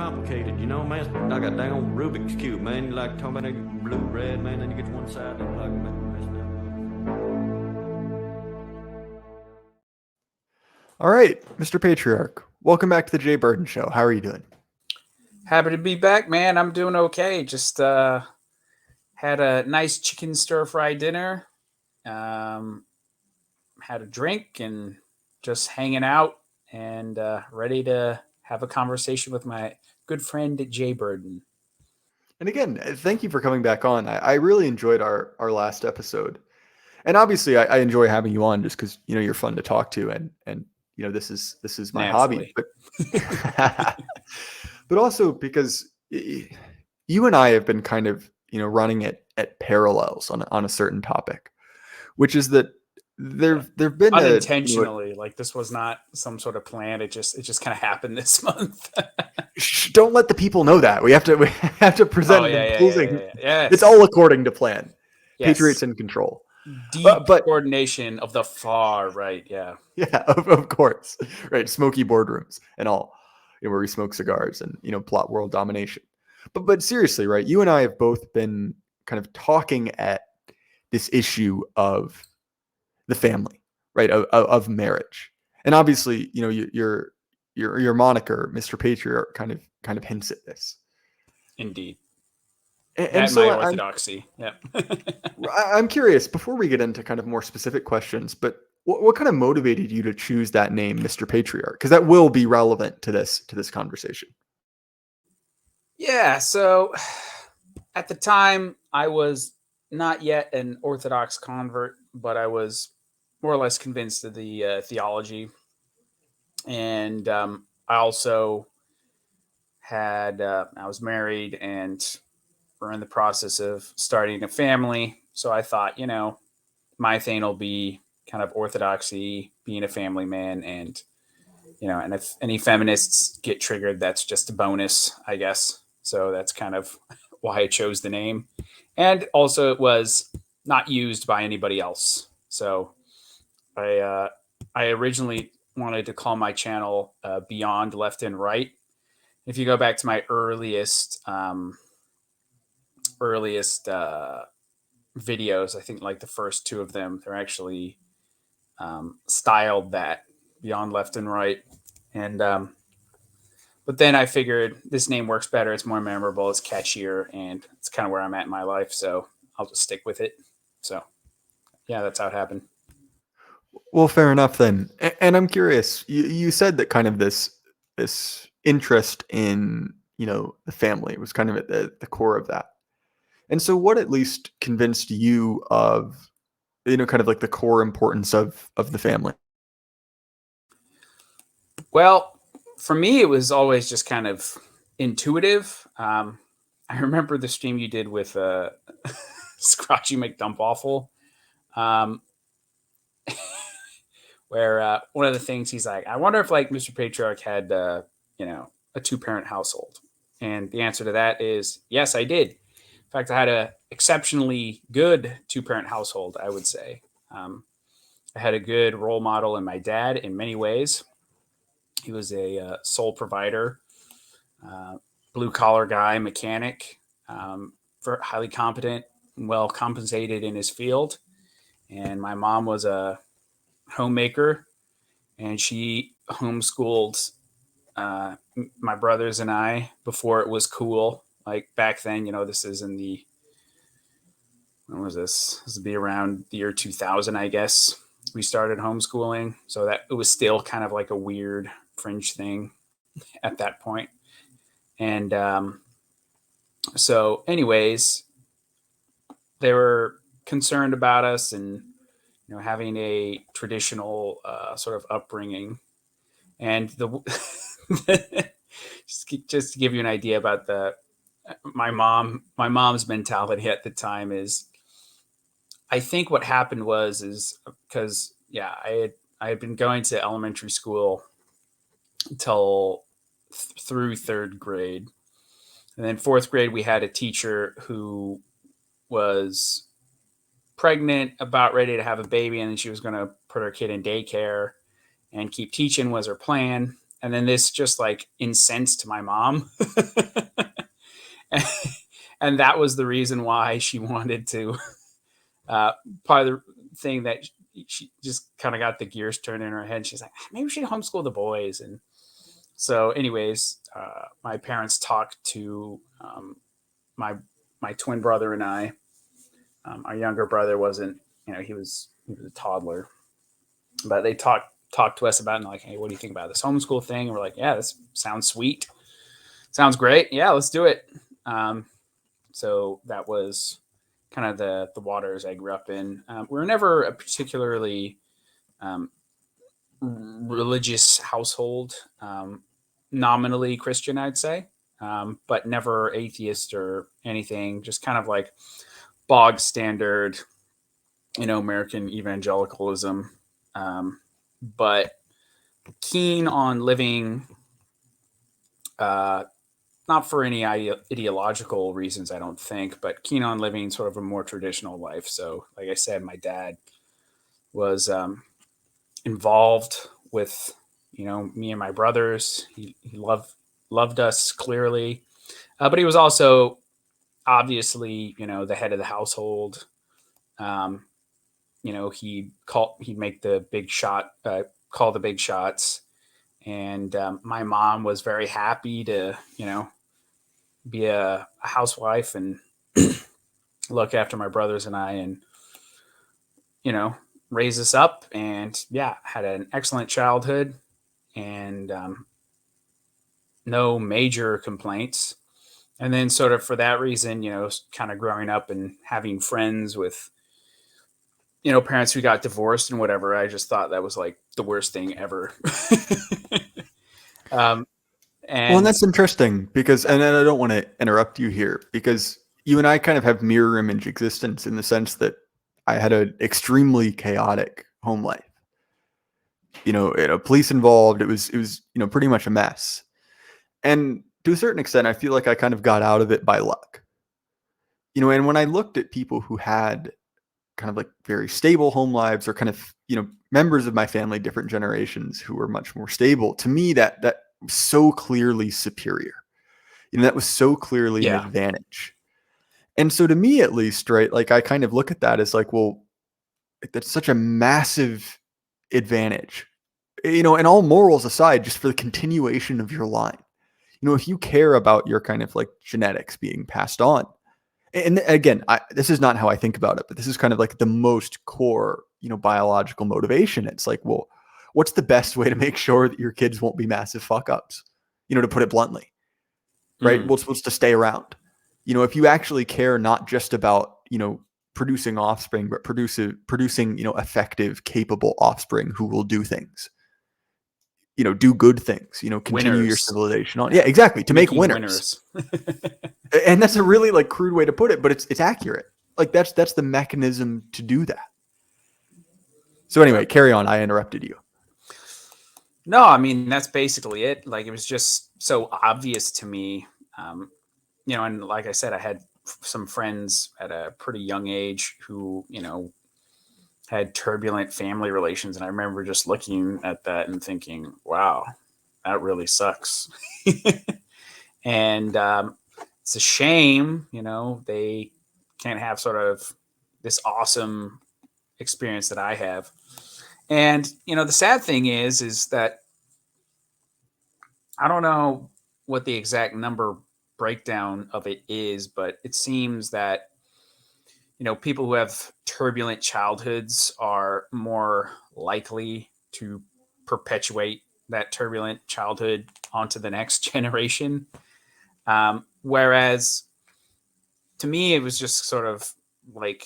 complicated, you know, man. I got dang old Rubik's Cube, man. You like talking about blue, red, man, then you get to one side and like messed up. All right, Mr. Patriarch, welcome back to the Jay Burden Show. How are you doing? Happy to be back, man. I'm doing okay. Just had a nice chicken stir fry dinner. Um, had a drink and just hanging out and ready to have a conversation with my good friend Jay Burden. And again, thank you for coming back on. I really enjoyed our last episode, and obviously, I enjoy having you on just because you're fun to talk to, and this is my hobby, but but also because you and I have been kind of running it at parallels on a certain topic, which is that there've been unintentionally, like this was not some sort of plan. It just kind of happened this month. Don't let the people know that we have to present closing. Yes. It's all according to plan. Yes. Patriots in control. Deep coordination of the far right. Yeah, of course, right. Smoky boardrooms and all, where we smoke cigars and plot world domination. But seriously, right? You and I have both been kind of talking at this issue of the family, right? Of marriage, and obviously, your moniker, Mr. Patriarch, kind of hints at this. Indeed. And so my orthodoxy. I'm curious, before we get into kind of more specific questions, but what kind of motivated you to choose that name, Mr. Patriarch? Because that will be relevant to this conversation. Yeah. So at the time, I was not yet an Orthodox convert, but I was more or less convinced of the theology. And I also had, I was married and we're in the process of starting a family. So I thought, my thing will be kind of orthodoxy, being a family man. And, and if any feminists get triggered, that's just a bonus, I guess. So that's kind of why I chose the name. And also it was not used by anybody else. So I originally wanted to call my channel Beyond Left and Right. If you go back to my earliest videos, I think like the first two of them, they're actually styled that Beyond Left and Right. And but then I figured this name works better. It's more memorable. It's catchier, and it's kind of where I'm at in my life. So I'll just stick with it. So yeah, that's how it happened. Well, fair enough then. And I'm curious. You said that kind of this interest in the family was kind of at the core of that. And so, what at least convinced you of kind of like the core importance of the family? Well, for me, it was always just kind of intuitive. I remember the stream you did with Scratchy McDumpawful, where one of the things he's like, I wonder if like Mr. Patriarch had, a 2-parent household. And the answer to that is yes, I did. In fact, I had a exceptionally good 2-parent household, I would say. I had a good role model in my dad in many ways. He was a sole provider, blue-collar guy, mechanic, highly competent, well compensated in his field. And my mom was a homemaker, and she homeschooled my brothers and I before it was cool. Like back then, this is in the, when was this? This would be around the year 2000, I guess. We started homeschooling. So that it was still kind of like a weird fringe thing at that point. And so anyways, they were concerned about us and, having a traditional sort of upbringing. And just to give you an idea about my mom's mentality at the time is, I think what happened is because I had been going to elementary school until through 3rd grade, and then 4th grade we had a teacher who was pregnant, about ready to have a baby, and then she was going to put her kid in daycare and keep teaching was her plan. And then this just like incensed my mom. And that was the reason why she wanted to, part of the thing that she just kind of got the gears turned in her head. She's like, maybe we should homeschool the boys. And so anyways, my parents talked to my twin brother and I. Our younger brother wasn't, he was a toddler, but they talked to us about it and like, hey, what do you think about this homeschool thing? And we're like, yeah, this sounds sweet. Sounds great. Yeah, let's do it. So that was kind of the waters I grew up in. We were never a particularly religious household, nominally Christian, I'd say, but never atheist or anything. Just kind of like bog standard, American evangelicalism, but keen on living, not for any ideological reasons, I don't think, but keen on living sort of a more traditional life. So, like I said, my dad was involved with, me and my brothers. He loved us clearly, but he was also obviously, the head of the household. He'd make the big shot, call the big shots. And my mom was very happy to, be a housewife and look after my brothers and I and, raise us up. And yeah, had an excellent childhood and no major complaints. And then sort of for that reason, kind of growing up and having friends with, parents who got divorced and whatever, I just thought that was like the worst thing ever. And that's interesting because, and I don't want to interrupt you here because you and I kind of have mirror image existence in the sense that I had an extremely chaotic home life. Police involved. It was, pretty much a mess. And to a certain extent, I feel like I kind of got out of it by luck. And when I looked at people who had kind of like very stable home lives or kind of, members of my family, different generations who were much more stable, to me, that was so clearly superior. That was so clearly an advantage. And so to me, at least, right, like I kind of look at that as like, well, that's such a massive advantage, and all morals aside, just for the continuation of your line. If you care about your kind of like genetics being passed on, and again, this is not how I think about it, but this is kind of like the most core, biological motivation. It's like, well, what's the best way to make sure that your kids won't be massive fuck ups? To put it bluntly, right? What's to stay around? If you actually care not just about, producing offspring, but producing, effective, capable offspring who will do things, do good things, continue your civilization on. Yeah, exactly. To make winners. And that's a really like crude way to put it, but it's accurate. Like that's the mechanism to do that. So anyway, carry on. I interrupted you. No, I mean, that's basically it. Like, it was just so obvious to me. And like I said, I had some friends at a pretty young age who, had turbulent family relations. And I remember just looking at that and thinking, wow, that really sucks. And it's a shame, they can't have sort of this awesome experience that I have. And, the sad thing is that I don't know what the exact number breakdown of it is, but it seems that, people who have turbulent childhoods are more likely to perpetuate that turbulent childhood onto the next generation. Whereas to me, it was just sort of like,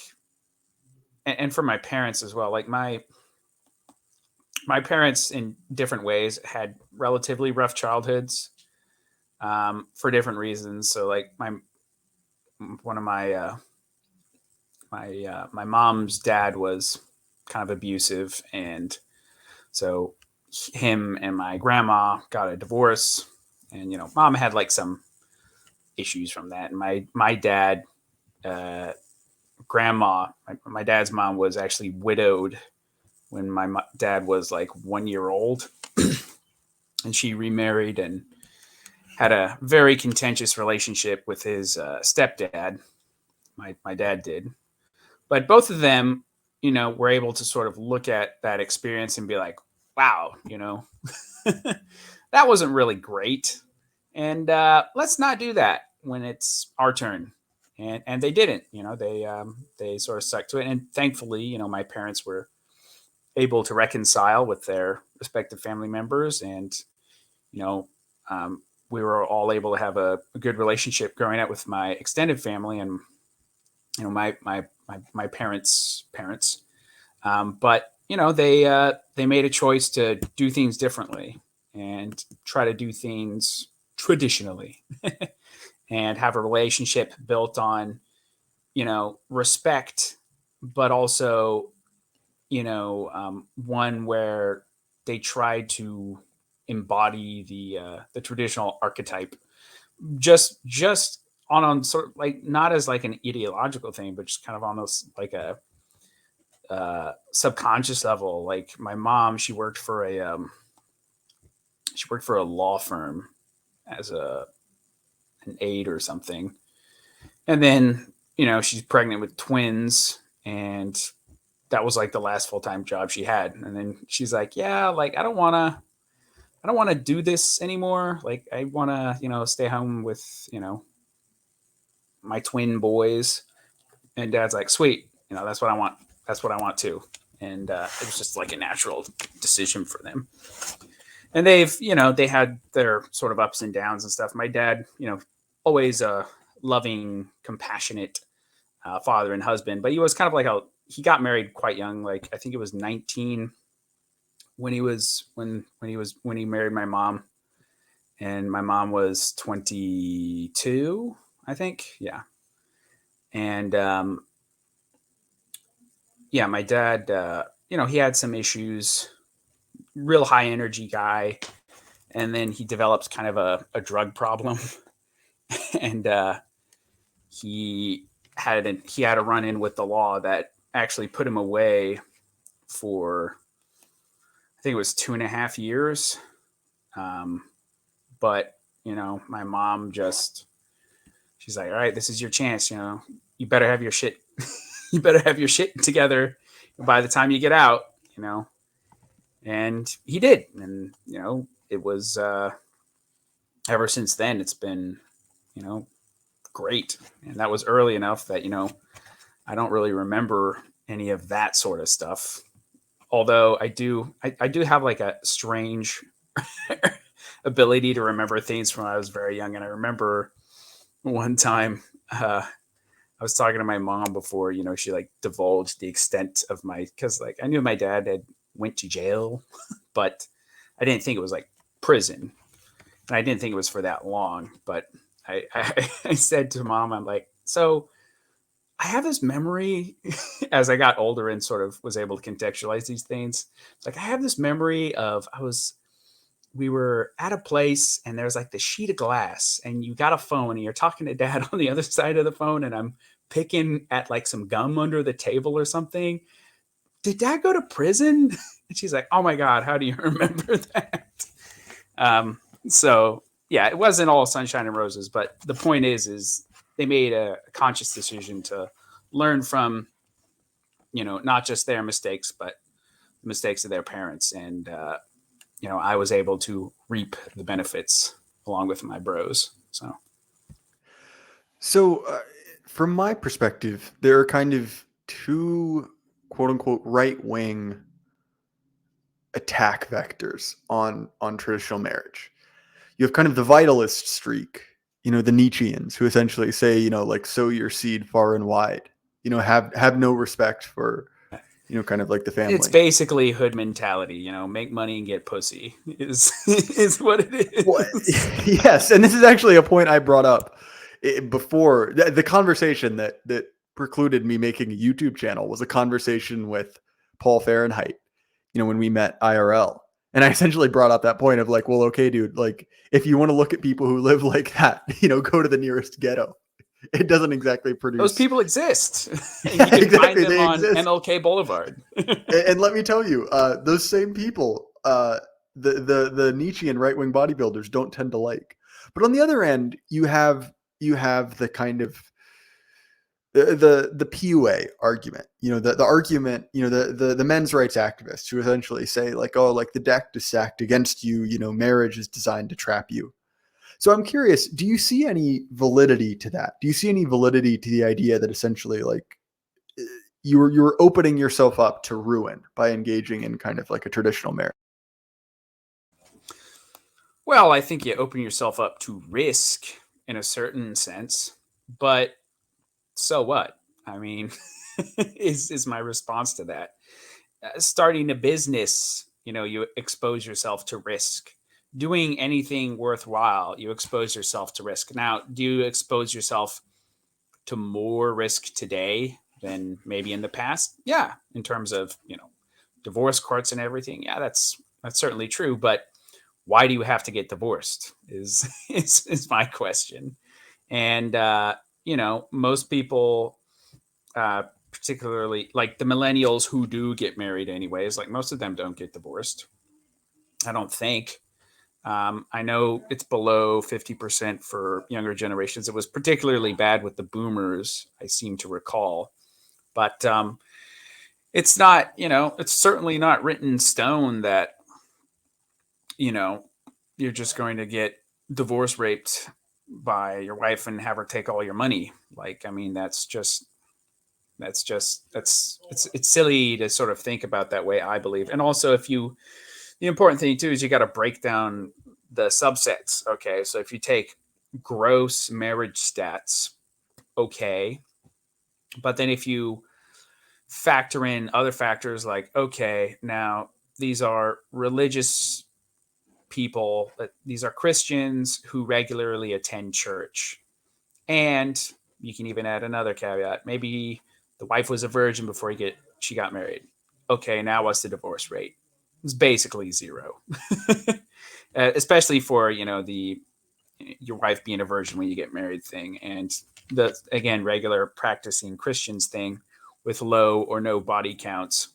and for my parents as well, like my parents in different ways had relatively rough childhoods, for different reasons. So like one of my mom's dad was kind of abusive. And so him and my grandma got a divorce, and, mom had like some issues from that. And my dad, grandma, my dad's mom was actually widowed when my dad was like 1 year old. and she remarried and had a very contentious relationship with his stepdad. My dad did, but both of them, were able to sort of look at that experience and be like, wow, that wasn't really great. And let's not do that when it's our turn. And they didn't, they sort of stuck to it. And thankfully, my parents were able to reconcile with their respective family members. And, we were all able to have a good relationship growing up with my extended family and, my parents' parents. But, they made a choice to do things differently and try to do things traditionally and have a relationship built on, respect, but also, one where they tried to embody the traditional archetype, just on sort of like, not as like an ideological thing, but just kind of almost like a subconscious level. Like my mom, she worked for a law firm as an aide or something. And then, she's pregnant with twins, and that was like the last full-time job she had. And then she's like, yeah, like, I don't want to do this anymore. Like, I want to, stay home with, my twin boys. And dad's like, sweet. That's what I want. That's what I want too. And it was just like a natural decision for them. And they've, they had their sort of ups and downs and stuff. My dad, always a loving, compassionate father and husband, but he was kind of like he got married quite young. Like, I think it was 19 when he married my mom, and my mom was 22, I think. Yeah. And, my dad, he had some issues, real high energy guy. And then he developed kind of a drug problem. And he had a run in with the law that actually put him away for, I think it was 2.5 years. But, my mom she's like, all right, this is your chance. You better have your shit. You better have your shit together by the time you get out, and he did. And, it was, ever since then, it's been, great. And that was early enough that, I don't really remember any of that sort of stuff. Although I do have like a strange ability to remember things from when I was very young. And I remember one time, I was talking to my mom before, she like divulged the extent of cause like I knew my dad had went to jail, but I didn't think it was like prison. And I didn't think it was for that long, but I said to mom, I'm like, so I have this memory as I got older and sort of was able to contextualize these things. It's like, I have this memory of we were at a place and there's like the sheet of glass and you got a phone and you're talking to dad on the other side of the phone and I'm picking at like some gum under the table or something. Did dad go to prison? And she's like, oh my God, how do you remember that? So yeah, it wasn't all sunshine and roses, but the point is they made a conscious decision to learn from, not just their mistakes, but the mistakes of their parents. And, I was able to reap the benefits along with my bros. So from my perspective, there are kind of two quote unquote right-wing attack vectors on traditional marriage. You have kind of the vitalist streak, the Nietzscheans who essentially say, like, sow your seed far and wide, have no respect for, kind of like the family. It's basically hood mentality, make money and get pussy is what it is. Well, yes. And this is actually a point I brought up before. The conversation that precluded me making a YouTube channel was a conversation with Paul Fahrenheit, when we met IRL. And I essentially brought up that point of like, well, okay, dude, like if you want to look at people who live like that, go to the nearest ghetto. It doesn't exactly produce. Those people exist. And Yeah, you can exactly, find them on exist. MLK Boulevard. And let me tell you, those same people, the Nietzschean right-wing bodybuilders don't tend to like. But on the other end, you have the kind of the PUA argument, the argument, the men's rights activists who essentially say like, oh, like the deck is stacked against you, marriage is designed to trap you. So I'm curious, do you see any validity to that? Do you see any validity to the idea that essentially like you're opening yourself up to ruin by engaging in kind of like a traditional marriage? Well, I think you open yourself up to risk in a certain sense, but so what? I mean, is my response to that. Starting a business, you expose yourself to risk. Doing anything worthwhile, you expose yourself to risk. Now, do you expose yourself to more risk today than maybe in the past? Yeah, in terms of, divorce courts and everything. Yeah, that's certainly true, but why do you have to get divorced is my question. And most people, particularly like the millennials who do get married anyways, like most of them don't get divorced, I don't think. I know it's below 50% for younger generations. It was particularly bad with the boomers, I seem to recall. But it's not, it's certainly not written in stone that, you're just going to get divorce raped by your wife and have her take all your money. Like, I mean, it's silly to sort of think about that way, I believe. And also the important thing too is you got to break down the subsets. Okay. So if you take gross marriage stats, okay. But then if you factor in other factors like, okay, now these are religious people, these are Christians who regularly attend church. And you can even add another caveat. Maybe the wife was a virgin before she got married. Okay, now what's the divorce rate? It's basically zero. Especially for, your wife being a virgin when you get married thing. And the, again, regular practicing Christians thing with low or no body counts.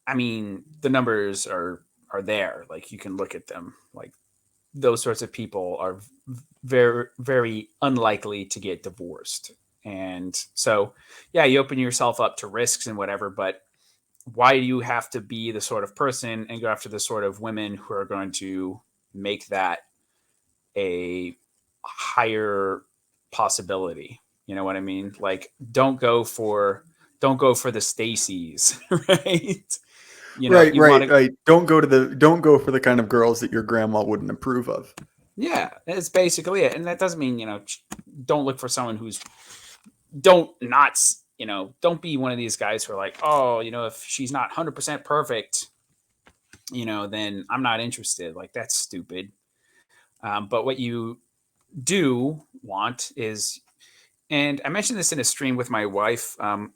I mean, the numbers are there. Like you can look at them. Like those sorts of people are very, very unlikely to get divorced. And so, yeah, you open yourself up to risks and whatever, but why do you have to be the sort of person and go after the sort of women who are going to make that a higher possibility? You know what I mean? Like, don't go for the Stacys, right? Right, You want to, right. Don't go for the kind of girls that your grandma wouldn't approve of. yeah, it's basically it. And that doesn't mean, don't look for someone don't be one of these guys who are like, oh, if she's not 100% perfect, then I'm not interested. Like, that's stupid. But what you do want is, and I mentioned this in a stream with my wife on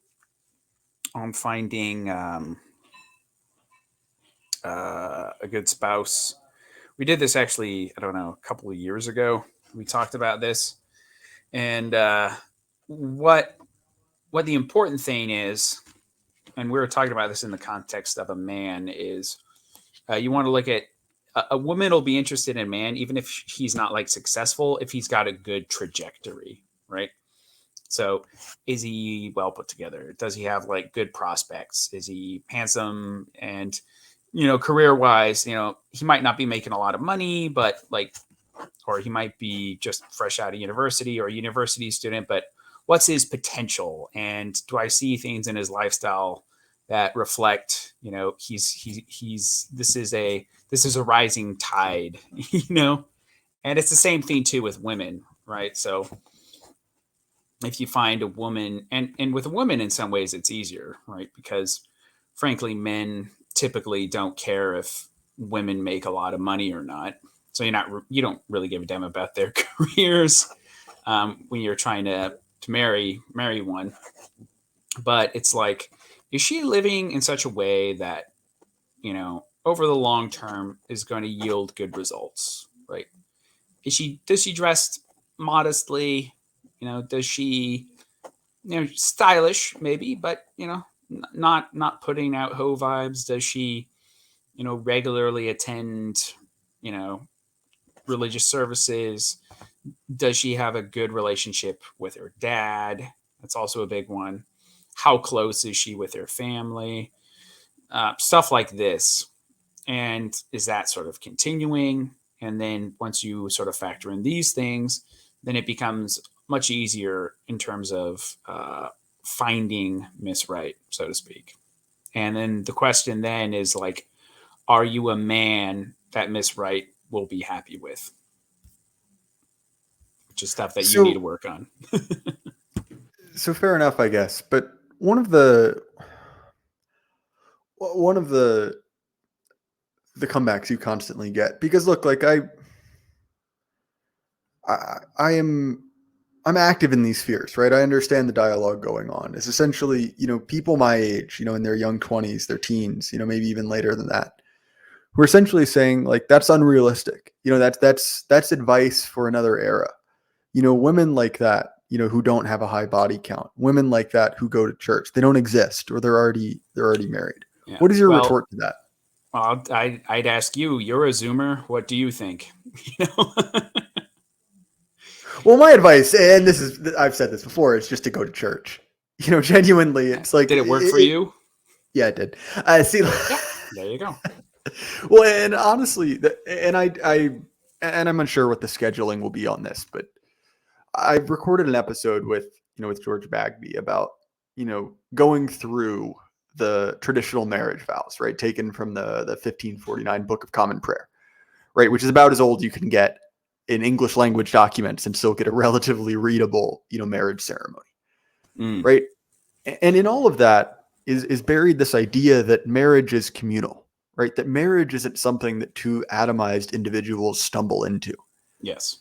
finding a good spouse. We did this actually, I don't know, a couple of years ago. We talked about this. And what the important thing is, and we were talking about this in the context of a man, is you want to look at a woman will be interested in a man, even if he's not like successful, if he's got a good trajectory, right? So is he well put together? Does he have like good prospects? Is he handsome? And, career wise, he might not be making a lot of money, but or he might be just fresh out of university or a university student, but what's his potential? And do I see things in his lifestyle that reflect, this is a rising tide, and it's the same thing too with women, right? So if you find a woman, and with a woman in some ways it's easier, right? Because frankly, men typically don't care if women make a lot of money or not. So you don't really give a damn about their careers when you're trying to marry one. But it's like, is she living in such a way that, over the long term is going to yield good results, right? Does she dress modestly? Does she, stylish maybe, but, not putting out hoe vibes? Does she, regularly attend, religious services? Does she have a good relationship with her dad? That's also a big one. How close is she with her family? Stuff like this. And is that sort of continuing? And then once you sort of factor in these things, then it becomes much easier in terms of finding Miss Right, so to speak. And then the question then is like, are you a man that Miss Right will be happy with? Which is stuff that you need to work on. So fair enough, I guess. But one of the comebacks you constantly get, because look, like I'm active in these spheres, right? I understand the dialogue going on. It's essentially, people my age, in their young 20s, their teens, maybe even later than that, who are essentially saying like that's unrealistic. That's advice for another era. Women like that, who don't have a high body count, women like that who go to church, they don't exist, or they're already married. Yeah. What is your retort to that? Well, I'd ask you. You're a Zoomer. What do you think? Well, my advice, and I've said this before, is just to go to church. Genuinely, it's like. Did it work for you? Yeah, it did. See, yeah, there you go. Well, and honestly, and I'm unsure what the scheduling will be on this, but I've recorded an episode with George Bagby about going through the traditional marriage vows, right, taken from the 1549 Book of Common Prayer, right, which is about as old you can get in English language documents and still get a relatively readable marriage ceremony, right? And in all of that is buried this idea that marriage is communal, right? That marriage isn't something that two atomized individuals stumble into. Yes.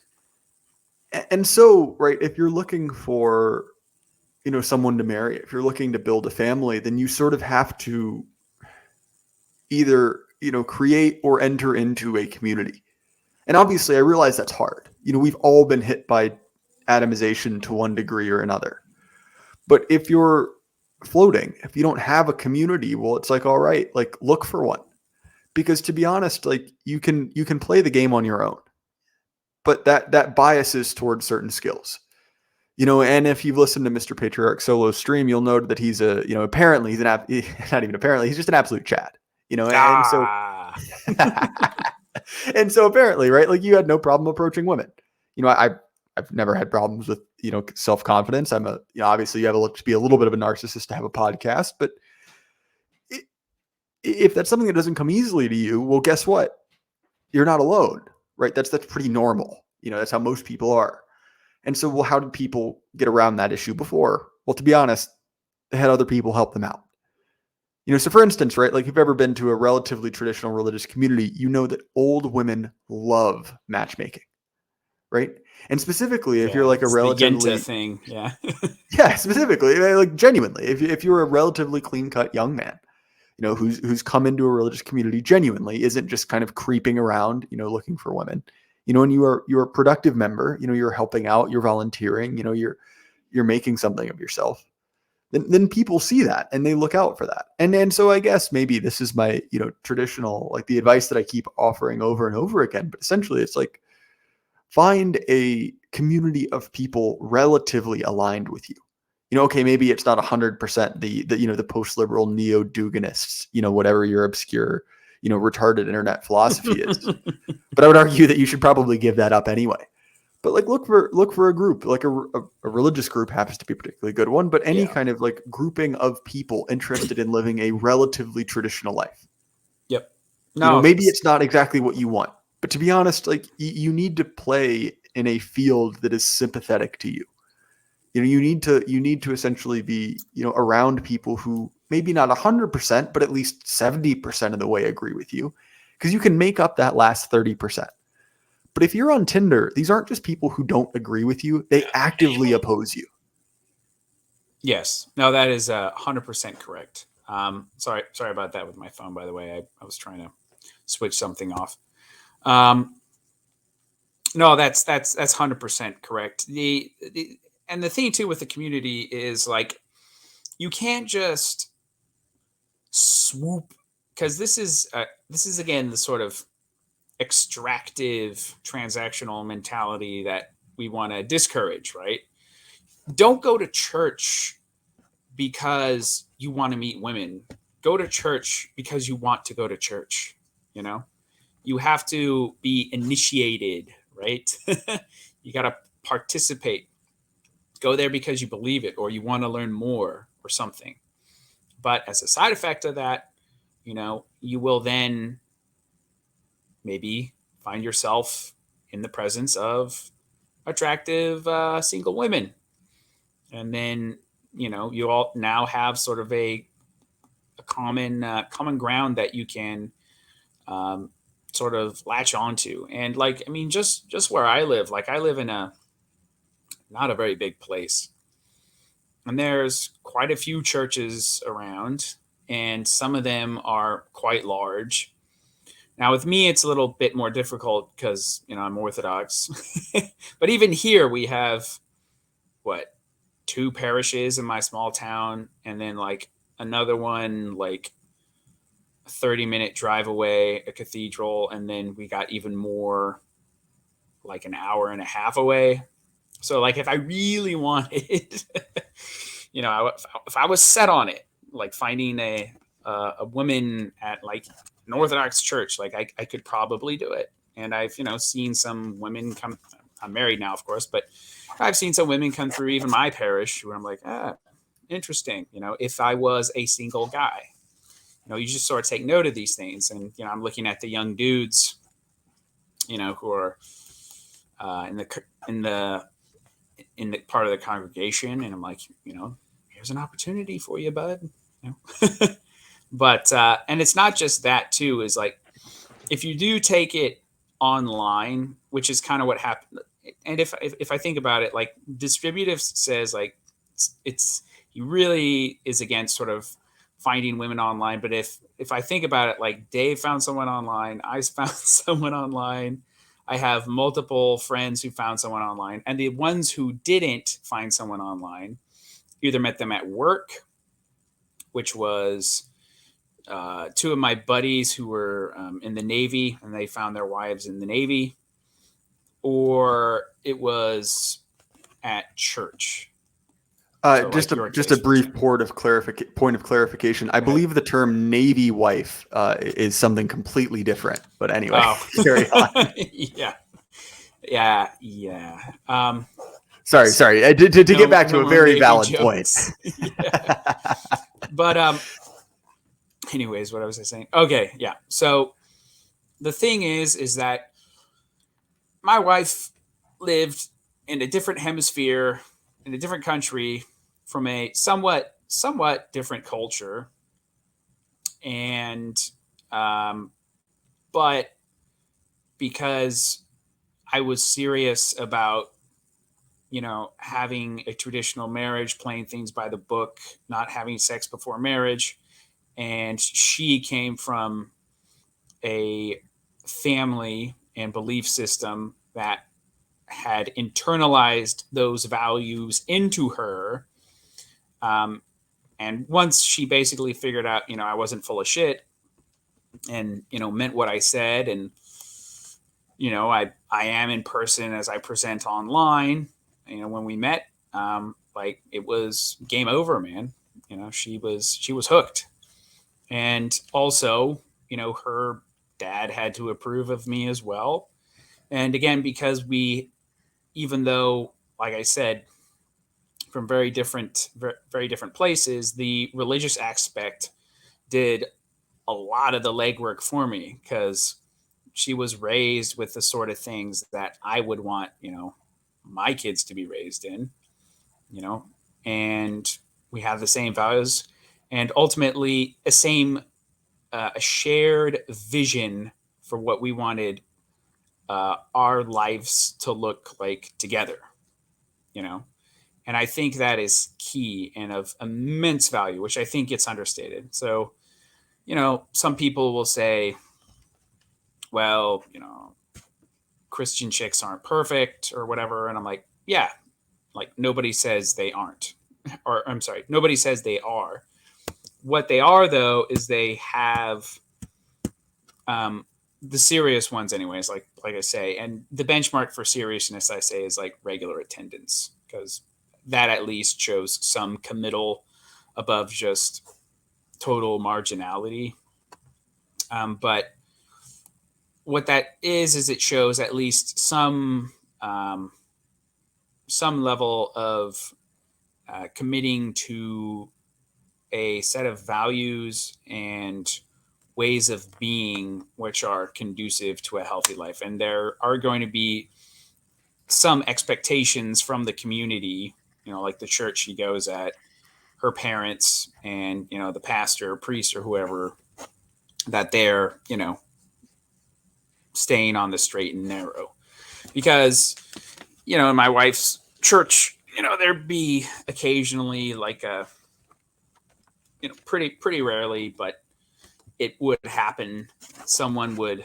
And so, right, if you're looking for, someone to marry, if you're looking to build a family, then you sort of have to either, create or enter into a community. And obviously I realize that's hard. We've all been hit by atomization to one degree or another. But if you're floating, if you don't have a community, well, it's like, all right, like look for one. Because to be honest, like you can play the game on your own. But that biases towards certain skills, and if you've listened to Mr. Patriarch solo stream, you'll note that he's apparently he's not even apparently, he's just an absolute Chad, and so, and so apparently, right, like you had no problem approaching women. I've never had problems with, self-confidence. I'm obviously you have to be a little bit of a narcissist to have a podcast, but if that's something that doesn't come easily to you, well, guess what? You're not alone. Right. That's pretty normal. That's how most people are. And so, well, how did people get around that issue before? Well, to be honest, they had other people help them out. So for instance, right, like if you've ever been to a relatively traditional religious community, that old women love matchmaking. Right. And specifically, if you're like a relatively the thing. Yeah. Yeah. Specifically, like genuinely, if you're a relatively clean cut young man, who's come into a religious community genuinely, isn't just kind of creeping around, looking for women, and you're a productive member, you're helping out, you're volunteering, you're making something of yourself, then people see that and they look out for that. And so I guess maybe this is my, traditional, like the advice that I keep offering over and over again, but essentially it's like, find a community of people relatively aligned with you. Okay, maybe it's not 100% the post-liberal neo-Duganists, whatever your obscure, retarded internet philosophy is. But I would argue that you should probably give that up anyway. But like, look for a group, like a religious group happens to be a particularly good one, but any kind of like grouping of people interested in living a relatively traditional life. Yep. No, maybe it's not exactly what you want, but to be honest, like you need to play in a field that is sympathetic to you. You need to essentially be, around people who maybe not 100%, but at least 70% of the way agree with you, because you can make up that last 30%. But if you're on Tinder, these aren't just people who don't agree with you. They actively oppose you. Yes. No, that is 100% correct. Sorry about that with my phone, by the way. I was trying to switch something off. No, that's 100% correct. And the thing too with the community is like, you can't just swoop because this is again the sort of extractive transactional mentality that we want to discourage, right? Don't go to church because you want to meet women. Go to church because you want to go to church. You know, you have to be initiated, right? You got to participate. Go there because you believe it or you want to learn more or something. But as a side effect of that, you know, you will then maybe find yourself in the presence of attractive single women. And then, you know, you all now have sort of a common ground that you can sort of latch onto. And like, I mean, just where I live, like I live in not a very big place. And there's quite a few churches around, and some of them are quite large. Now, with me, it's a little bit more difficult because, you know, I'm Orthodox. But even here, we have, what, 2 parishes in my small town, and then like another one, like a 30-minute drive away, a cathedral, and then we got even more, like an hour and a half away. So, like, if I really wanted, you know, if I was set on it, like finding a woman at like an Orthodox church, like I could probably do it. And I've, you know, seen some women come. I'm married now, of course, but I've seen some women come through even my parish where I'm like, interesting. You know, if I was a single guy, you know, you just sort of take note of these things. And, you know, I'm looking at the young dudes, you know, who are in the part of the congregation, and I'm like, you know, here's an opportunity for you, bud. You know? But and it's not just that too, is like if you do take it online, which is kind of what happened. And if I think about it, like distributive says like it's he really is against sort of finding women online. But if I think about it, like Dave found someone online, I found someone online, I have multiple friends who found someone online, and the ones who didn't find someone online either met them at work, which was 2 of my buddies who were in the Navy, and they found their wives in the Navy, or it was at church. So just like a brief point of clarification. I believe the term Navy wife is something completely different. But anyway, carry on. Yeah. Sorry. To get back to a very valid point. But anyways, what was I saying? Okay, yeah. So the thing is that my wife lived in a different hemisphere, in a different country, from a somewhat different culture, and but because I was serious about, you know, having a traditional marriage, playing things by the book, not having sex before marriage, and she came from a family and belief system that had internalized those values into her. And once she basically figured out, you know, I wasn't full of shit and, you know, meant what I said. And, you know, I am in person as I present online. You know, when we met, like it was game over, man. You know, she was hooked. And also, you know, her dad had to approve of me as well. And again, because even though, like I said, from very different places, the religious aspect did a lot of the legwork for me, because she was raised with the sort of things that I would want, you know, my kids to be raised in, you know, and we have the same values and ultimately a shared vision for what we wanted our lives to look like together, you know. And I think that is key and of immense value, which I think gets understated. So, you know, some people will say, well, you know, Christian chicks aren't perfect or whatever. And I'm like, yeah, like nobody says they aren't. Or I'm sorry, nobody says they are. What they are, though, is they have The serious ones anyways, like I say, and the benchmark for seriousness, I say, is like regular attendance, because that at least shows some committal above just total marginality. But what that is it shows at least some level of committing to a set of values and ways of being which are conducive to a healthy life. And there are going to be some expectations from the community, like the church she goes at, her parents, and, the pastor or priest or whoever, that they're, staying on the straight and narrow. Because, in my wife's church, there'd be occasionally like a, pretty rarely, but it would happen. Someone would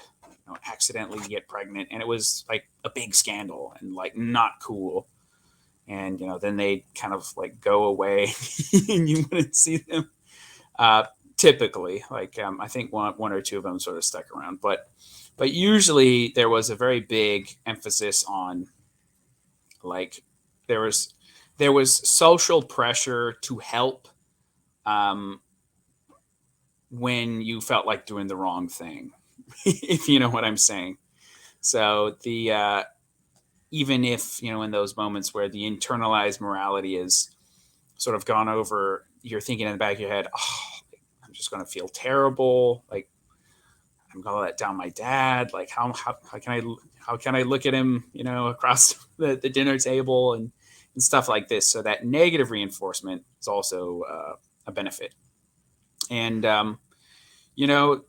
accidentally get pregnant, and it was like a big scandal and like not cool. And then they kind of like go away, and you wouldn't see them. Typically, like I think one or two of them sort of stuck around, but usually there was a very big emphasis on, like, there was social pressure to help. When you felt like doing the wrong thing, if you know what I'm saying. So the even if, in those moments where the internalized morality is sort of gone over, you're thinking in the back of your head, oh, I'm just going to feel terrible. Like, I'm going to let down my dad. Like, how can I look at him, across the dinner table and stuff like this. So that negative reinforcement is also a benefit. And,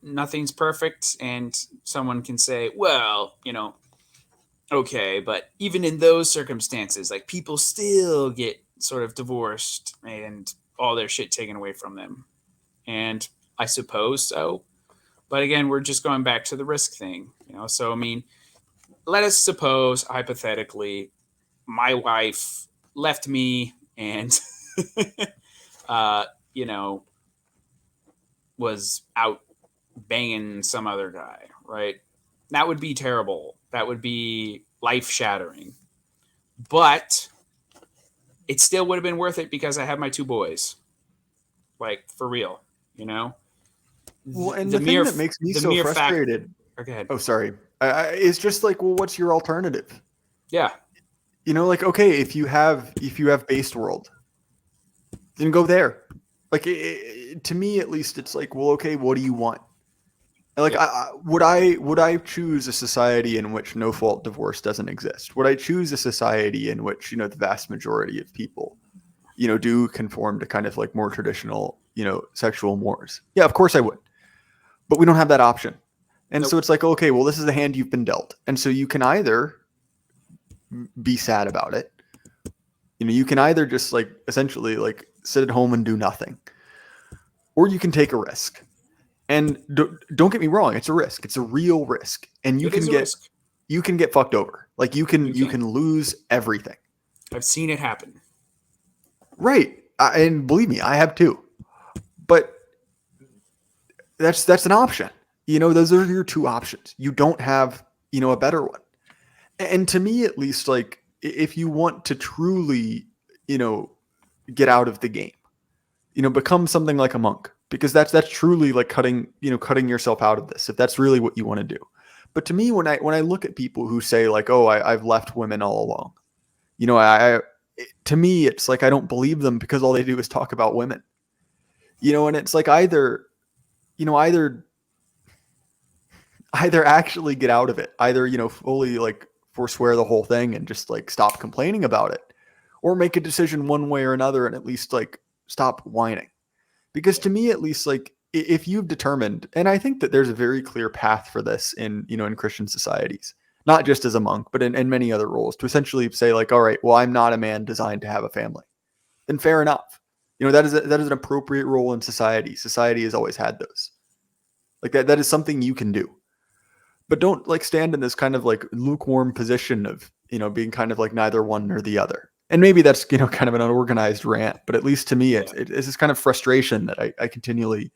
nothing's perfect, and someone can say, well, okay, but even in those circumstances, like, people still get sort of divorced and all their shit taken away from them. And I suppose so. But again, we're just going back to the risk thing, So, I mean, let us suppose, hypothetically, my wife left me and, was out banging some other guy, right? That would be terrible. That would be life-shattering. But it still would have been worth it because I have my two boys. Like, for real, Well, and the thing that makes me so frustrated. Go ahead. Oh, sorry. It's just like, well, what's your alternative? Yeah. Like, okay, if you have based world, then go there. Like, to me, at least, it's like, well, okay, what do you want? Like, yeah. Would I choose a society in which no fault divorce doesn't exist? Would I choose a society in which, the vast majority of people, do conform to kind of like more traditional, sexual mores? Yeah, of course I would. But we don't have that option. And so it's like, okay, well, this is the hand you've been dealt. And so you can either be sad about it. You can either just like essentially like sit at home and do nothing, or you can take a risk. And don't get me wrong, it's a risk. It's a real risk, and you can get fucked over. Like you can lose everything. I've seen it happen. Right, and believe me, I have too. But that's an option. Those are your two options. You don't have a better one. And to me, at least, like, if you want to truly, get out of the game, become something like a monk, because that's truly like cutting yourself out of this, if that's really what you want to do. But to me, when I look at people who say like, oh, I've left women all along, to me, it's like, I don't believe them, because all they do is talk about women, and it's like either actually get out of it, either, fully like forswear the whole thing and just like stop complaining about it, or make a decision one way or another and at least like stop whining. Because to me, at least, like, if you've determined, and I think that there's a very clear path for this in Christian societies, not just as a monk, but in many other roles, to essentially say like, all right, well, I'm not a man designed to have a family. Then fair enough. That is an appropriate role in society. Society has always had those. Like that is something you can do. But don't like stand in this kind of like lukewarm position of, being kind of like neither one nor the other. And maybe that's, kind of an unorganized rant, but at least to me, it's this kind of frustration that I continually,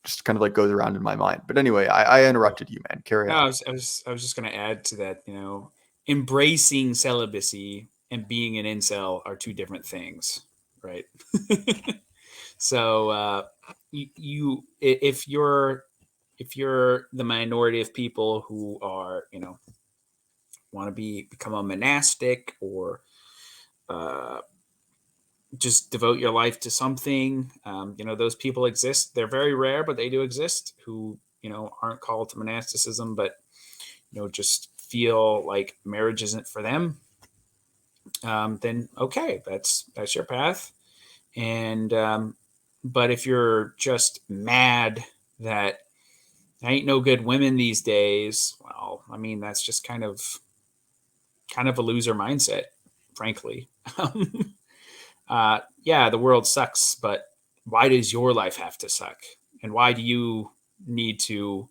just kind of like goes around in my mind. But anyway, I interrupted you, man. Carry No, on. I was just going to add to that. Embracing celibacy and being an incel are two different things, right? So if you're the minority of people who are want to become a monastic or just devote your life to something, those people exist. They're very rare, but they do exist, who aren't called to monasticism, but just feel like marriage isn't for them. Then okay, that's your path. And but if you're just mad that ain't no good women these days, well, I mean, that's just kind of a loser mindset, frankly. Yeah, the world sucks, but why does your life have to suck? And why do you need to,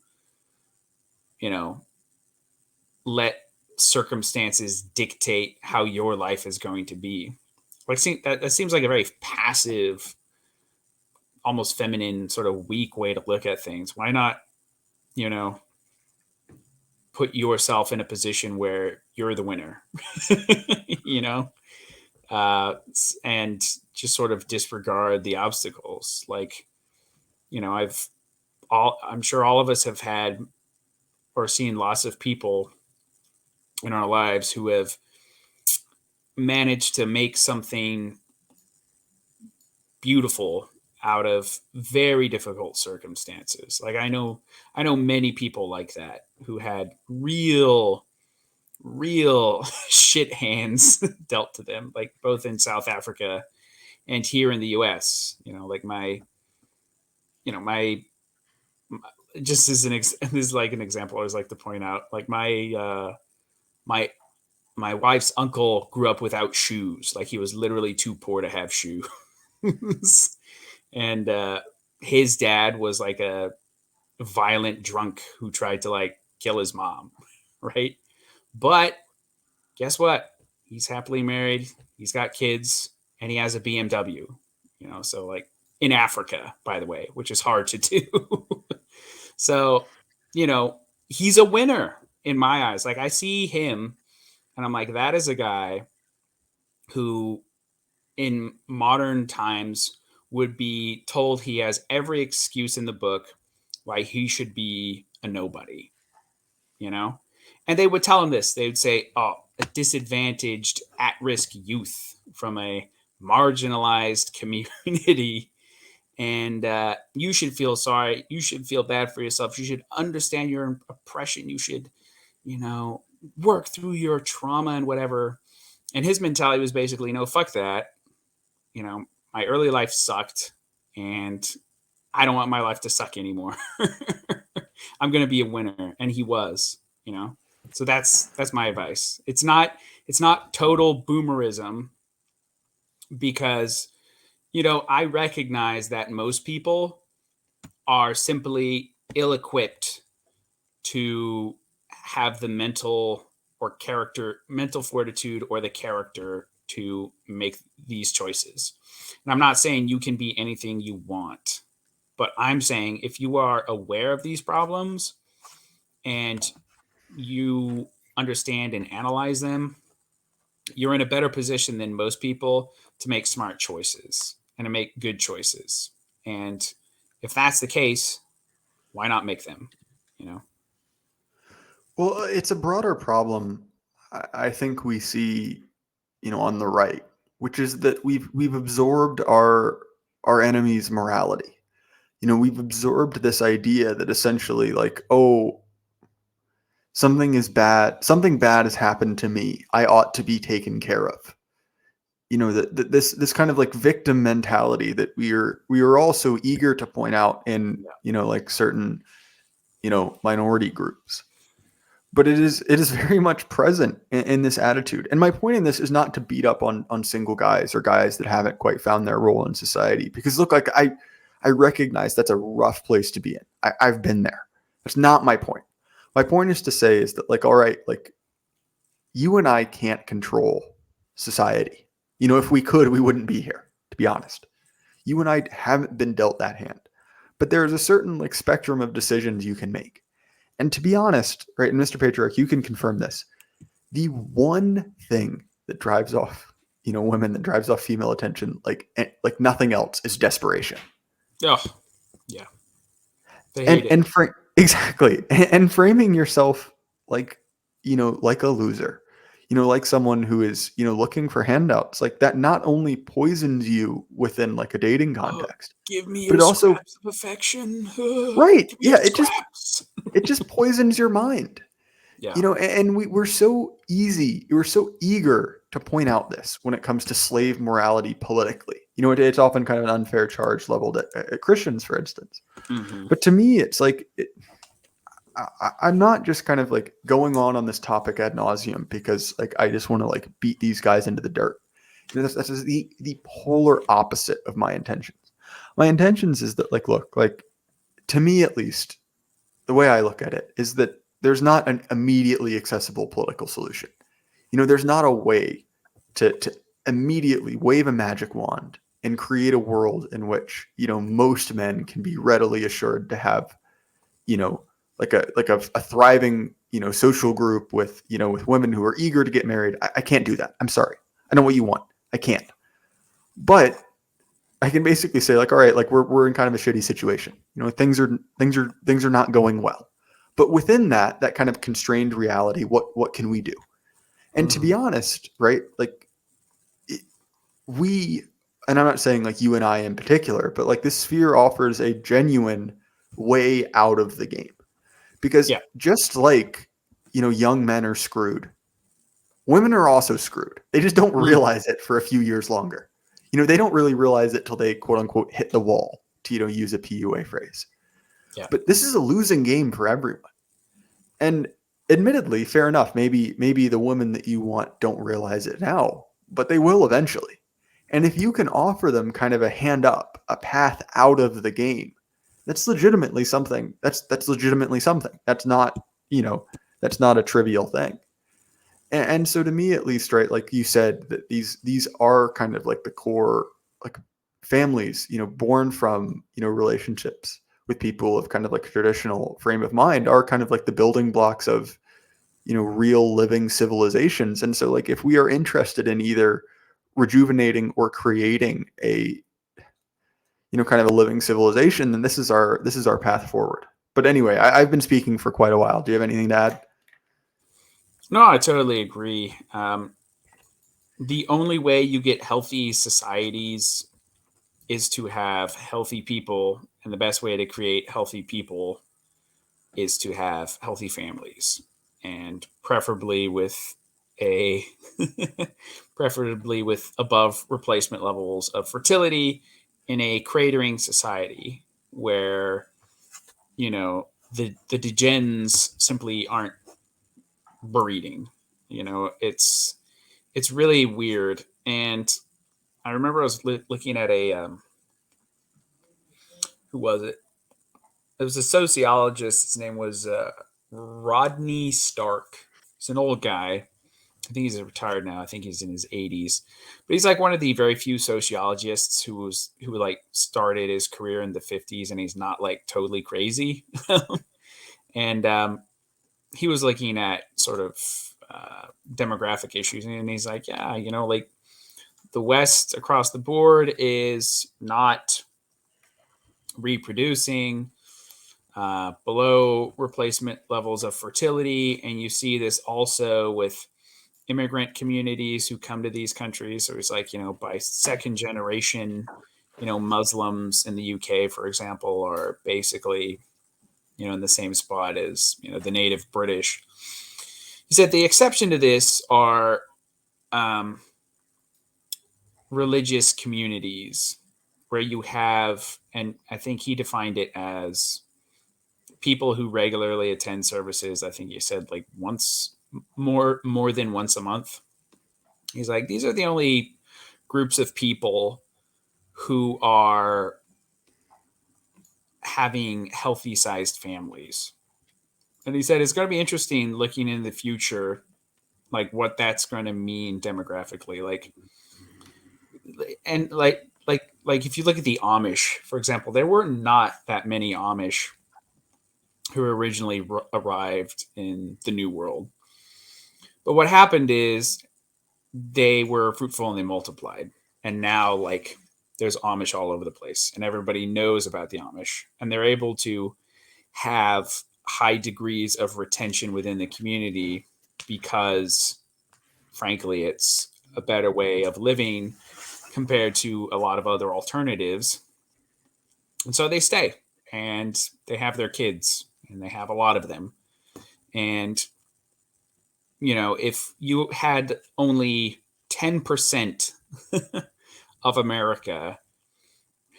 let circumstances dictate how your life is going to be? Like, that seems like a very passive, almost feminine, sort of weak way to look at things. Why not, put yourself in a position where you're the winner, and just sort of disregard the obstacles. Like, I'm sure all of us have had or seen lots of people in our lives who have managed to make something beautiful out of very difficult circumstances. Like, I know many people like that who had real shit hands dealt to them, like both in South Africa and here in the US. Like my just as this is like an example I always like to point out, like my wife's uncle grew up without shoes. Like, he was literally too poor to have shoes. And his dad was like a violent drunk who tried to like kill his mom, right? But guess what? He's happily married, he's got kids, and he has a BMW. So, like, in Africa, by the way, which is hard to do. So, he's a winner in my eyes. Like, I see him and I'm like, that is a guy who in modern times would be told he has every excuse in the book why he should be a nobody, And they would tell him this. They would say, oh, a disadvantaged, at-risk youth from a marginalized community. And you should feel sorry. You should feel bad for yourself. You should understand your oppression. You should, work through your trauma and whatever. And his mentality was basically, no, fuck that. My early life sucked, and I don't want my life to suck anymore. I'm going to be a winner. And he was, so that's my advice. It's not total boomerism, because, I recognize that most people are simply ill-equipped to have the mental fortitude or the character to make these choices. And I'm not saying you can be anything you want, but I'm saying if you are aware of these problems and you understand and analyze them, you're in a better position than most people to make smart choices and to make good choices. And if that's the case, why not make them, Well, it's a broader problem I think we see, on the right, which is that we've absorbed our enemy's morality. We've absorbed this idea that essentially, like, oh, something bad has happened to me, I ought to be taken care of. This kind of like victim mentality that we are all so eager to point out in, like certain, minority groups. But it is very much present in this attitude. And my point in this is not to beat up on single guys or guys that haven't quite found their role in society. Because look, like I recognize that's a rough place to be in. I've been there. That's not my point. My point is to say is that, like, all right, like, you and I can't control society. If we could, we wouldn't be here, to be honest. You and I haven't been dealt that hand. but there is a certain like spectrum of decisions you can make. And to be honest, right, and Mr. Patriarch, you can confirm this. The one thing that drives off, women, that drives off female attention, like nothing else, is desperation. Oh, yeah. They hate it. Exactly. And framing yourself like, like a loser, like someone who is, looking for handouts, like that not only poisons you within like a dating context, give me but your it also, scraps of affection. right. Give me Yeah. your scraps. It just poisons your mind. Yeah. And we're so eager to point out this when it comes to slave morality politically. It's often kind of an unfair charge leveled at Christians, for instance. Mm-hmm. But to me, it's like, I'm not just kind of like going on this topic ad nauseum because like I just want to like beat these guys into the dirt. That's the polar opposite of my intentions. My intentions is that like, look, like to me at least, the way I look at it is that there's not an immediately accessible political solution. There's not a way to immediately wave a magic wand and create a world in which, most men can be readily assured to have, like a thriving, social group with, with women who are eager to get married. I can't do that. I'm sorry. I know what you want. I can't. But I can basically say like, all right, like we're in kind of a shitty situation. Things are not going well. But within that kind of constrained reality, what can we do? And to be honest, right, like and I'm not saying like you and I in particular, but like this sphere offers a genuine way out of the game. Because just like, young men are screwed, women are also screwed. They just don't realize it for a few years longer. They don't really realize it till they quote unquote hit the wall, to, use a PUA phrase. Yeah. But this is a losing game for everyone. And admittedly, fair enough. Maybe the women that you want don't realize it now, but they will eventually. And if you can offer them kind of a hand up, a path out of the game, that's legitimately something. That's legitimately something. That's not, that's not a trivial thing. And so to me, at least, right, like you said, that these are kind of like the core, like families, born from, relationships with people of kind of like a traditional frame of mind are kind of like the building blocks of, real living civilizations. And so like, if we are interested in either rejuvenating or creating a, kind of a living civilization, then this is our path forward. But anyway, I've been speaking for quite a while. Do you have anything to add? No, I totally agree. The only way you get healthy societies is to have healthy people, and the best way to create healthy people is to have healthy families, and preferably with above replacement levels of fertility in a cratering society where the degens simply aren't breeding. It's really weird. And I remember I was looking at who was it? It was a sociologist. His name was Rodney Stark. He's an old guy. I think he's retired now. I think he's in his 80s. But he's like one of the very few sociologists who like started his career in the 50s, and he's not like totally crazy. And he was looking at sort of demographic issues, and he's like, yeah, like the West across the board is not reproducing below replacement levels of fertility. And you see this also with immigrant communities who come to these countries. So it's like, by second generation, Muslims in the UK, for example, are basically, in the same spot as, the native British. He said the exception to this are religious communities where you have, and I think he defined it as people who regularly attend services. I think he said like once more than once a month. He's like, these are the only groups of people who are having healthy sized families. And he said it's going to be interesting looking in the future, like what that's going to mean demographically. Like like if you look at the Amish, for example, there were not that many Amish who originally arrived in the New World. But what happened is they were fruitful and they multiplied. And now, like, there's Amish all over the place, and everybody knows about the Amish, and they're able to have high degrees of retention within the community because, frankly, it's a better way of living compared to a lot of other alternatives. And so they stay and they have their kids, and they have a lot of them. And, you know, if you had only 10% of America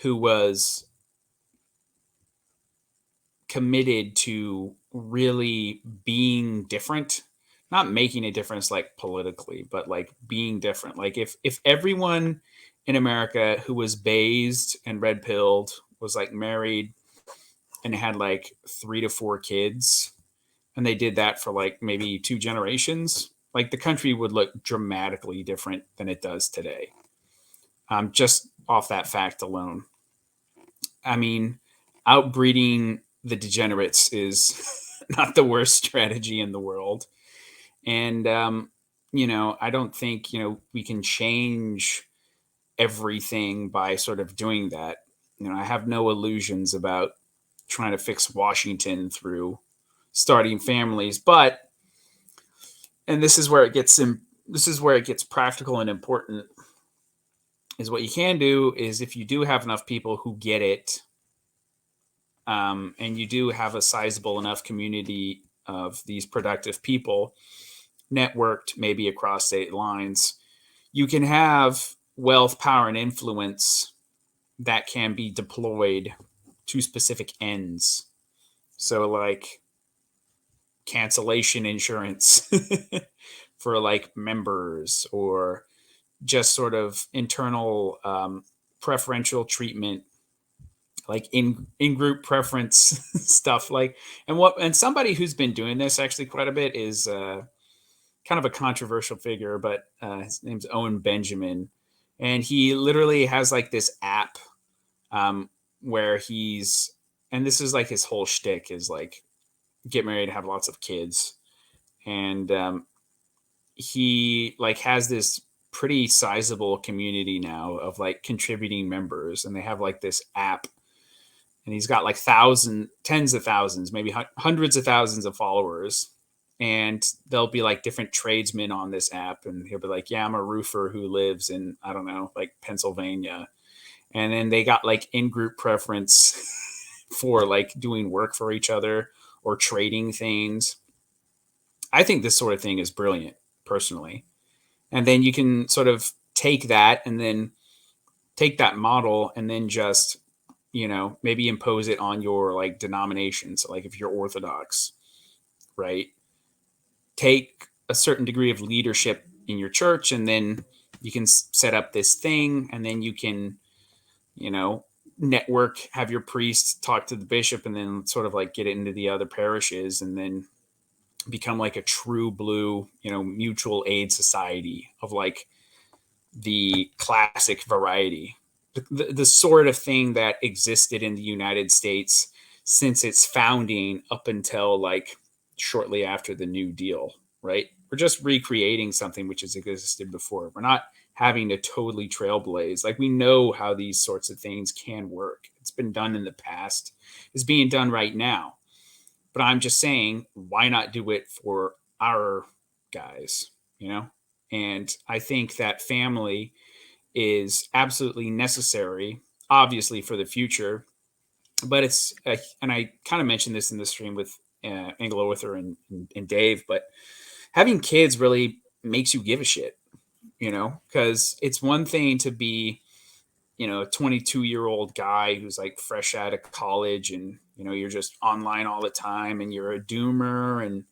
who was committed to really being different, not making a difference like politically, but like being different. Like if everyone in America who was bathed and red pilled was like married and had like 3 to 4 kids, and they did that for like maybe 2 generations, like the country would look dramatically different than it does today. Just off that fact alone. I mean, outbreeding the degenerates is not the worst strategy in the world. And, you know, I don't think, you know, we can change everything by sort of doing that. You know, I have no illusions about trying to fix Washington through starting families, but, and this is where it gets practical and important, is what you can do is if you do have enough people who get it, and you do have a sizable enough community of these productive people networked maybe across state lines, you can have wealth, power, and influence that can be deployed to specific ends. So like cancellation insurance for like members, or just sort of internal preferential treatment, like in group preference stuff. Like, and somebody who's been doing this actually quite a bit is kind of a controversial figure, but his name's Owen Benjamin, and he literally has like this app where he's, and this is like his whole shtick is like get married, have lots of kids, and he like has this pretty sizable community now of like contributing members, and they have like this app, and he's got like tens of thousands, maybe hundreds of thousands of followers. And there'll be like different tradesmen on this app, and he'll be like, yeah, I'm a roofer who lives in, I don't know, like Pennsylvania. And then they got like in-group preference for like doing work for each other or trading things. I think this sort of thing is brilliant, personally. And then you can sort of take that and then take that model and then just, you know, maybe impose it on your like denomination. So like if you're Orthodox, right, take a certain degree of leadership in your church, and then you can set up this thing, and then you can, you know, network, have your priest talk to the bishop, and then sort of like get it into the other parishes, and then become like a true blue, you know, mutual aid society of like the classic variety, the sort of thing that existed in the United States since its founding up until like shortly after the New Deal, right? We're just recreating something which has existed before. We're not having to totally trailblaze. Like, we know how these sorts of things can work. It's been done in the past. It's being done right now. But I'm just saying, why not do it for our guys, you know? And I think that family is absolutely necessary, obviously, for the future. But it's, and I kind of mentioned this in the stream with Angelo Wither and Dave, but having kids really makes you give a shit, you know, because it's one thing to be, you know, a 22-year-old guy who's like fresh out of college, and, you know, you're just online all the time, and you're a doomer, and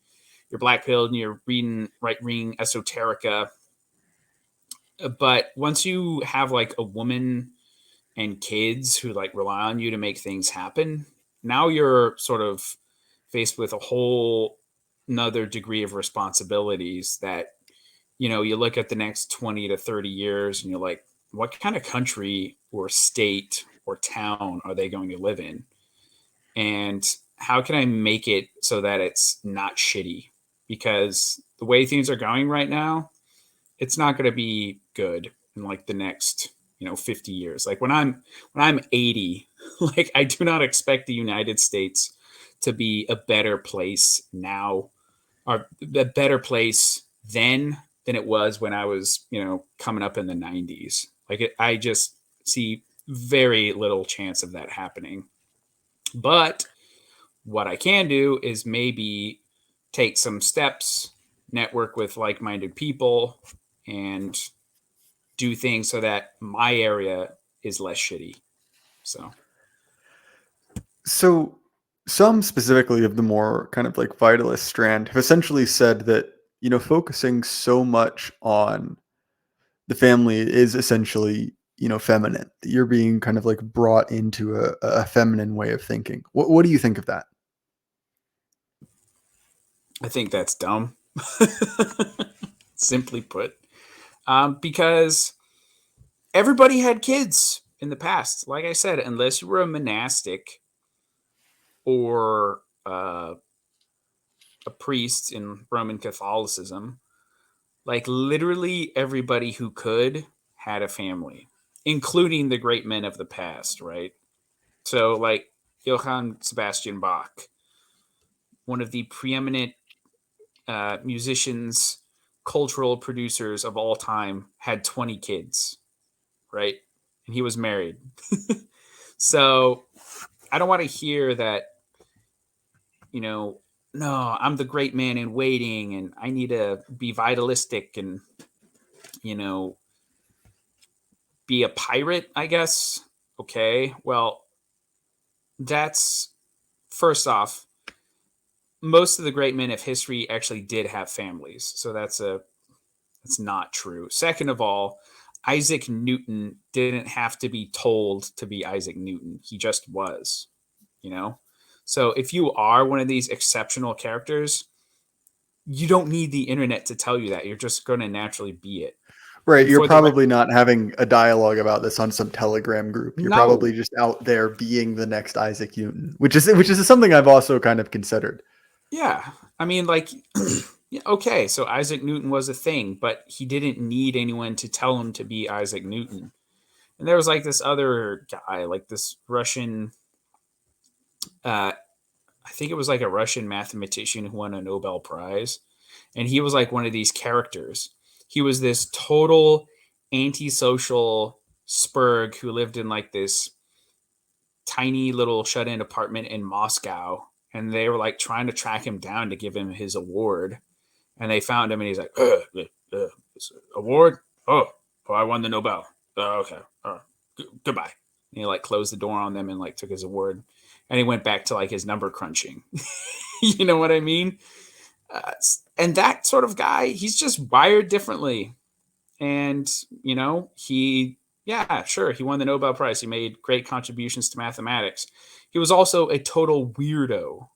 you're black pilled, and you're reading right-wing esoterica. But once you have like a woman and kids who like rely on you to make things happen, now you're sort of faced with a whole another degree of responsibilities that, you know, you look at the next 20 to 30 years and you're like, what kind of country or state or town are they going to live in? And how can I make it so that it's not shitty? Because the way things are going right now, it's not going to be good in like the next, 50 years. Like when I'm 80, like I do not expect the United States to be a better place now, or a better place then than it was when I was, coming up in the 90s. Like I just see very little chance of that happening. But what I can do is maybe take some steps, network with like-minded people, and do things so that my area is less shitty. So some specifically of the more kind of like vitalist strand have essentially said that, focusing so much on the family is essentially, feminine. You're being kind of like brought into a feminine way of thinking. What do you think of that? I think that's dumb. Simply put. Because everybody had kids in the past. Like I said, unless you were a monastic or a priest in Roman Catholicism, like literally everybody who could had a family, including the great men of the past, right? So like Johann Sebastian Bach, one of the preeminent musicians, cultural producers of all time, had 20 kids, right? And he was married. So I don't want to hear that, no, I'm the great man in waiting and I need to be vitalistic and, be a pirate, I guess. Okay. Well, that's first off, most of the great men of history actually did have families. So that's not true. Second of all, Isaac Newton didn't have to be told to be Isaac Newton. He just was, you know? So if you are one of these exceptional characters, you don't need the internet to tell you that. You're just going to naturally be it. Right. And You're for the probably not having a dialogue about this on some Telegram group. You're No. probably just out there being the next Isaac Newton, which is something I've also kind of considered. Yeah. I mean, like, okay, so Isaac Newton was a thing, but he didn't need anyone to tell him to be Isaac Newton. And there was like this other guy, like this Russian, I think it was like a Russian mathematician who won a Nobel Prize. And he was like one of these characters. He was this total antisocial spurg who lived in like this tiny little shut-in apartment in Moscow. And they were like trying to track him down to give him his award. And they found him and he's like, award? Oh, I won the Nobel. Okay. Goodbye. And he like closed the door on them and like took his award. And he went back to like his number crunching. You know what I mean? And that sort of guy, he's just wired differently. And, he won the Nobel Prize. He made great contributions to mathematics. He was also a total weirdo,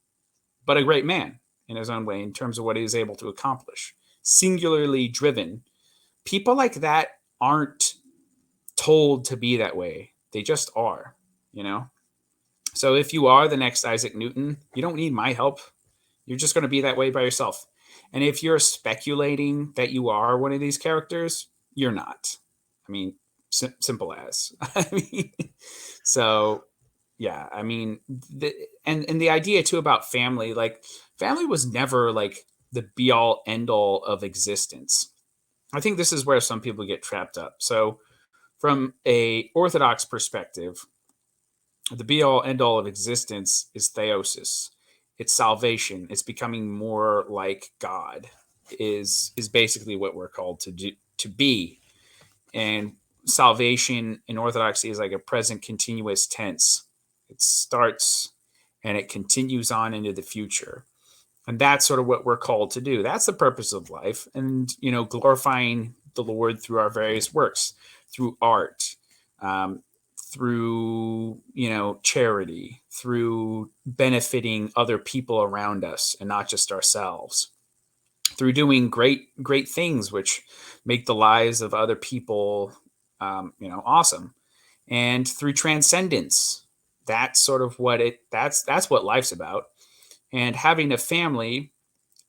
but a great man in his own way in terms of what he was able to accomplish. Singularly driven. People like that aren't told to be that way. They just are, So if you are the next Isaac Newton, you don't need my help. You're just going to be that way by yourself. And if you're speculating that you are one of these characters, you're not. I mean, simple as. So yeah, I mean, and the idea too about family, like family was never like the be all end all of existence. I think this is where some people get trapped up. So from a Orthodox perspective, the be all end all of existence is theosis. It's salvation. It's becoming more like God is basically what we're called to be. And salvation in Orthodoxy is like a present continuous tense. It starts and it continues on into the future. And that's sort of what we're called to do. That's the purpose of life. And, glorifying the Lord through our various works, through art, through, charity, through benefiting other people around us and not just ourselves, through doing great things, which make the lives of other people awesome. And through transcendence, that's sort of what that's what life's about. And having a family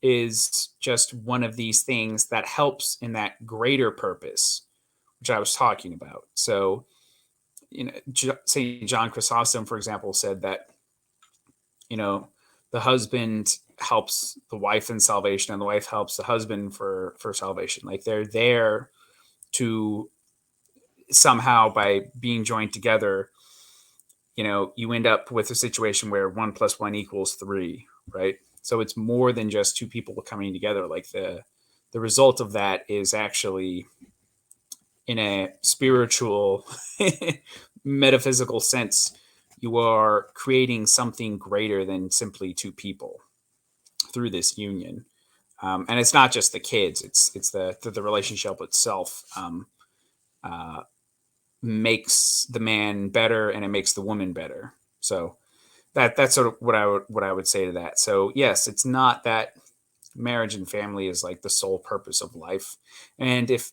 is just one of these things that helps in that greater purpose, which I was talking about. So, St. John Chrysostom, for example, said that, the husband helps the wife in salvation and the wife helps the husband for salvation. Like they're there to somehow, by being joined together, you end up with a situation where 1 + 1 = 3, right? So it's more than just two people coming together. Like the result of that is actually, in a spiritual, metaphysical sense, you are creating something greater than simply two people through this union. And it's not just the kids; it's the relationship itself. Makes the man better, and it makes the woman better. So that's sort of what I would say to that. So yes, it's not that marriage and family is like the sole purpose of life. And if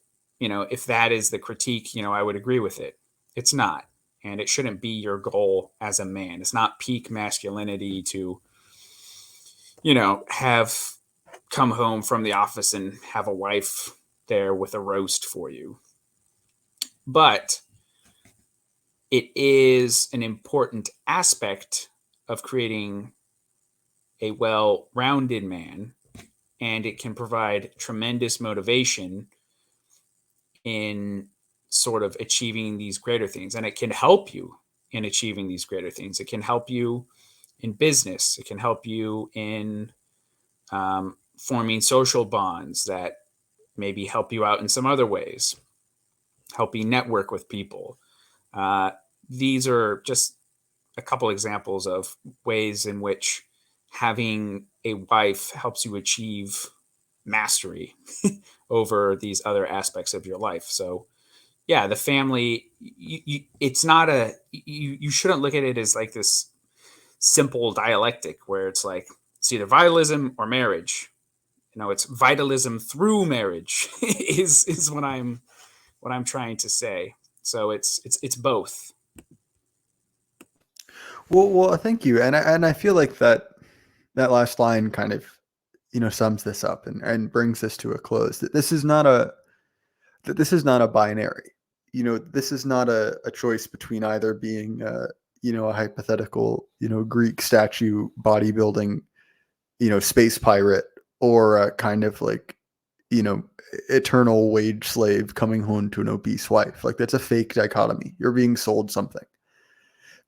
that is the critique, I would agree with it. It's not, and it shouldn't be your goal as a man. It's not peak masculinity to have come home from the office and have a wife there with a roast for you. But it is an important aspect of creating a well-rounded man, and it can provide tremendous motivation in sort of achieving these greater things. And it can help you in achieving these greater things. It can help you in business. It can help you in forming social bonds that maybe help you out in some other ways, help you network with people. These are just a couple examples of ways in which having a wife helps you achieve mastery over these other aspects of your life. So yeah, the family, it's not you shouldn't look at it as like this simple dialectic where it's like, it's either vitalism or marriage. It's vitalism through marriage is what I'm trying to say. So it's both. Well, thank you, and I feel like that last line kind of sums this up and brings this to a close. That this is not a binary. This is not a choice between either being a hypothetical Greek statue bodybuilding space pirate, or a kind of like eternal wage slave coming home to an obese wife. Like that's a fake dichotomy. You're being sold something.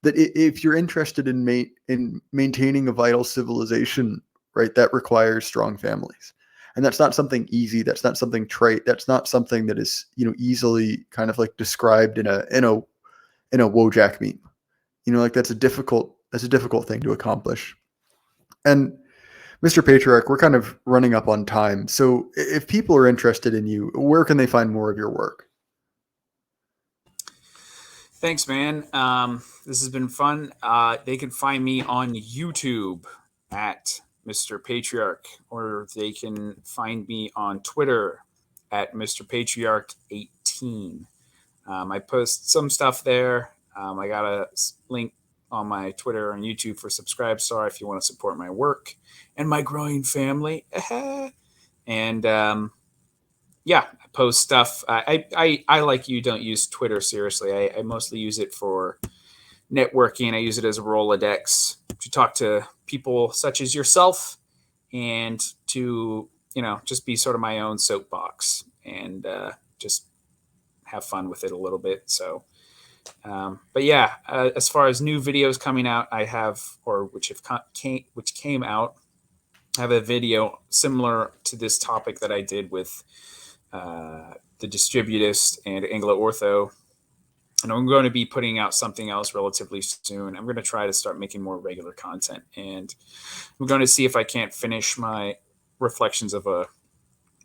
That if you're interested in maintaining a vital civilization, right, that requires strong families. And that's not something easy. That's not something trite. That's not something that is, easily kind of like described in a Wojak meme. Like that's a difficult thing to accomplish. And Mr. Patriarch, we're kind of running up on time. So if people are interested in you, where can they find more of your work? Thanks, man. This has been fun. They can find me on YouTube at Mr. Patriarch, or they can find me on Twitter at Mr. Patriarch 18. I post some stuff there. I got a link on my Twitter and YouTube for Subscribestar if you want to support my work and my growing family. And yeah, I post stuff. I like you, don't use Twitter seriously. I mostly use it for networking. I use it as a Rolodex to talk to people such as yourself, and to just be sort of my own soapbox, and just have fun with it a little bit. So but yeah, as far as new videos coming out, I have, or which came out, I have a video similar to this topic that I did with the Distributist and Anglo-Ortho. And I'm going to be putting out something else relatively soon. I'm going to try to start making more regular content. And I'm going to see if I can't finish my Reflections of a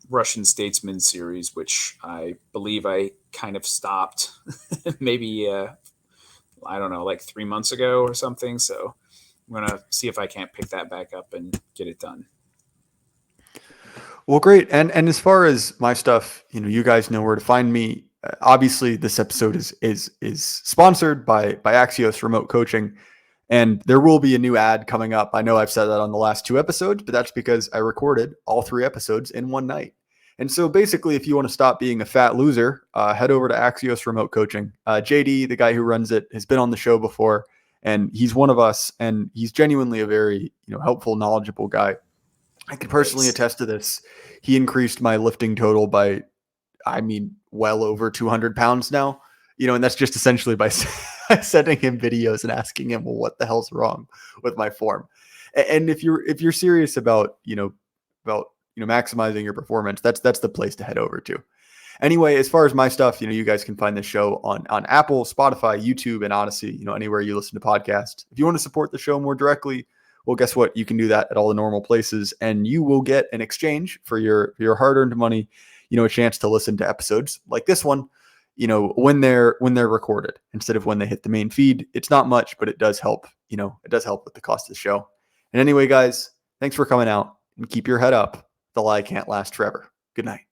Russian Statesman series, which I believe I kind of stopped maybe, I don't know, like 3 months ago or something. So I'm going to see if I can't pick that back up and get it done. Well, great. And as far as my stuff, you guys know where to find me. obviously this episode is sponsored by Axios Remote Coaching, and there will be a new ad coming up. I know I've said that on the last 2 episodes, but that's because I recorded all 3 episodes in one night. And so basically, if you want to stop being a fat loser, head over to Axios Remote Coaching. JD, the guy who runs it, has been on the show before, and he's one of us, and he's genuinely a very helpful, knowledgeable guy. I can personally attest to this. He increased my lifting total by, well over 200 pounds now, and that's just essentially by sending him videos and asking him, well, what the hell's wrong with my form? And if you're serious about maximizing your performance, that's the place to head over to. Anyway, as far as my stuff, you guys can find this show on Apple, Spotify, YouTube, and Odyssey, anywhere you listen to podcasts. If you want to support the show more directly, well, guess what? You can do that at all the normal places, and you will get an exchange for your hard-earned money, a chance to listen to episodes like this one, when they're recorded instead of when they hit the main feed. It's not much, but it does help. It does help with the cost of the show. And anyway, guys, thanks for coming out, and keep your head up. The lie can't last forever. Good night.